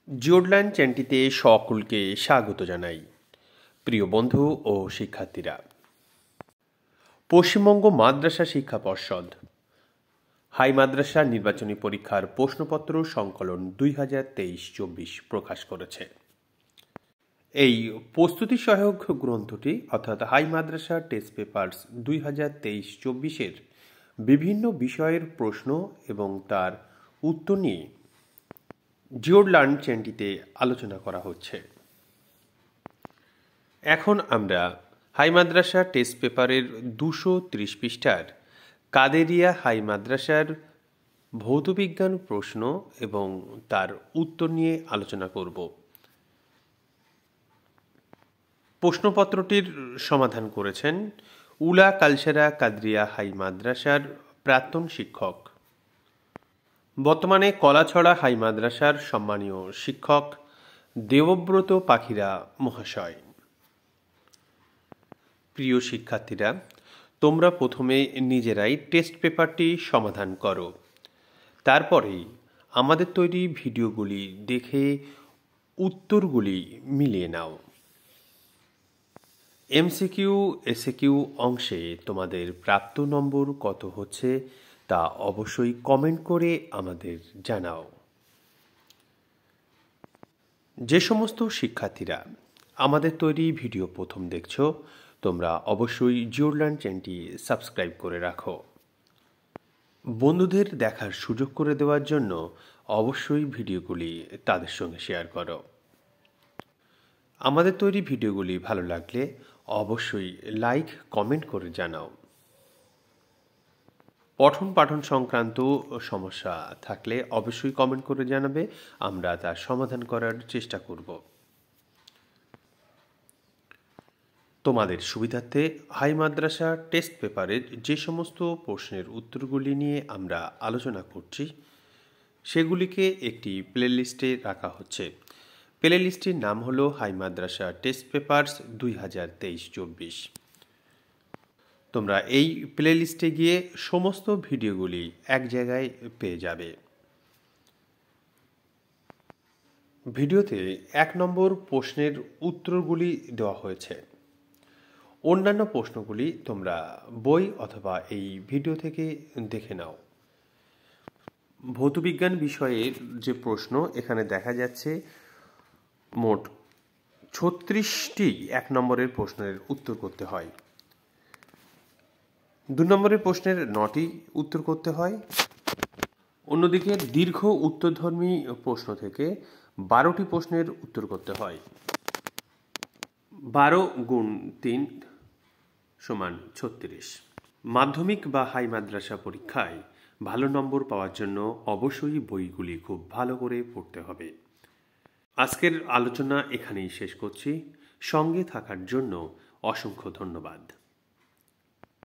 জিওডল্যান্ড চ্যানেলটিতে সকলকে স্বাগত জানাই। প্রিয় বন্ধু ও শিক্ষার্থীরা, পশ্চিমবঙ্গ মাদ্রাসা শিক্ষা পর্ষদ হাই মাদ্রাসা নির্বাচনী পরীক্ষার প্রশ্নপত্র সংকলন 2023-24 প্রকাশ করেছে। এই প্রস্তুতি সহায়ক গ্রন্থটি অর্থাৎ হাই মাদ্রাসা টেস্ট পেপার্স 2023-24 বিভিন্ন বিষয়ের প্রশ্ন এবং তার উত্তর নিয়ে জিওডল্যান্ড চ্যানেলটিতে আলোচনা করা হচ্ছে। এখন আমরা হাই মাদ্রাসা টেস্ট পেপারের 230 পৃষ্ঠার কাদেরিয়া হাই মাদ্রাসার ভৌতবিজ্ঞান প্রশ্ন এবং তার উত্তর নিয়ে আলোচনা করব। প্রশ্নপত্রটির সমাধান করেছেন উলা কালসেরা কাদরিয়া হাই মাদ্রাসার প্রাক্তন শিক্ষক, বর্তমানে কলাছড়া হাই মাদ্রাসার সম্মানীয় শিক্ষক দেবব্রত পাখিরা মহাশয়। প্রিয় শিক্ষার্থীরা, তোমরা প্রথমে নিজেরাই টেস্ট পেপারটি সমাধান করো, তারপরে আমাদের তৈরি ভিডিওগুলি দেখে উত্তরগুলি মিলিয়ে নাও। এমসিকিউ এসএকিউ অংশে তোমাদের প্রাপ্ত নম্বর কত হচ্ছে তা অবশ্যই কমেন্ট করে আমাদের জানাও। যে সমস্ত শিক্ষার্থীরা আমাদের তৈরি ভিডিও প্রথম দেখছো, তোমরা অবশ্যই জিওডল্যান্ড চ্যানেলটি সাবস্ক্রাইব করে রাখো। বন্ধুদের দেখার সুযোগ করে দেওয়ার জন্য অবশ্যই ভিডিওগুলি তাদের সঙ্গে শেয়ার করো। আমাদের তৈরি ভিডিওগুলি ভালো লাগলে অবশ্যই লাইক কমেন্ট করে জানাও। পঠন পাঠন সংক্রান্ত সমস্যা থাকলে অবশ্যই কমেন্ট করে জানাবে, আমরা তার সমাধান করার চেষ্টা করব। তোমাদের সুবিধার্থে হাই মাদ্রাসা টেস্ট পেপারের যে সমস্ত প্রশ্নের উত্তরগুলি নিয়ে আমরা আলোচনা করছি সেগুলিকে একটি প্লেলিস্টে রাখা হচ্ছে। প্লেলিস্টটির নাম হলো হাই মাদ্রাসা টেস্ট পেপার্স 2023-24। তোমরা এই প্লেলিস্টে গিয়ে সমস্ত ভিডিওগুলি এক জায়গায় পেয়ে যাবে। ভিডিওতে 1 নম্বর প্রশ্নের উত্তরগুলি দেওয়া হয়েছে। অন্যান্য প্রশ্নগুলি তোমরা বই অথবা এই ভিডিও থেকে দেখে নাও। ভৌতবিজ্ঞান বিষয়ের যে প্রশ্ন এখানে দেখা যাচ্ছে মোট 36টি 1 নম্বরের প্রশ্নের উত্তর করতে হয়। 2 নম্বরের প্রশ্নের 9টি উত্তর করতে হয়। অন্যদিকে দীর্ঘ উত্তরধর্মী প্রশ্ন থেকে 12টি প্রশ্নের উত্তর করতে হয়। 12 গুণ 3 সমান 36। মাধ্যমিক বা হাই মাদ্রাসা পরীক্ষায় ভালো নম্বর পাওয়ার জন্য অবশ্যই বইগুলি খুব ভালো করে পড়তে হবে। আজকের আলোচনা এখানেই শেষ করছি। সঙ্গে থাকার জন্য অসংখ্য ধন্যবাদ।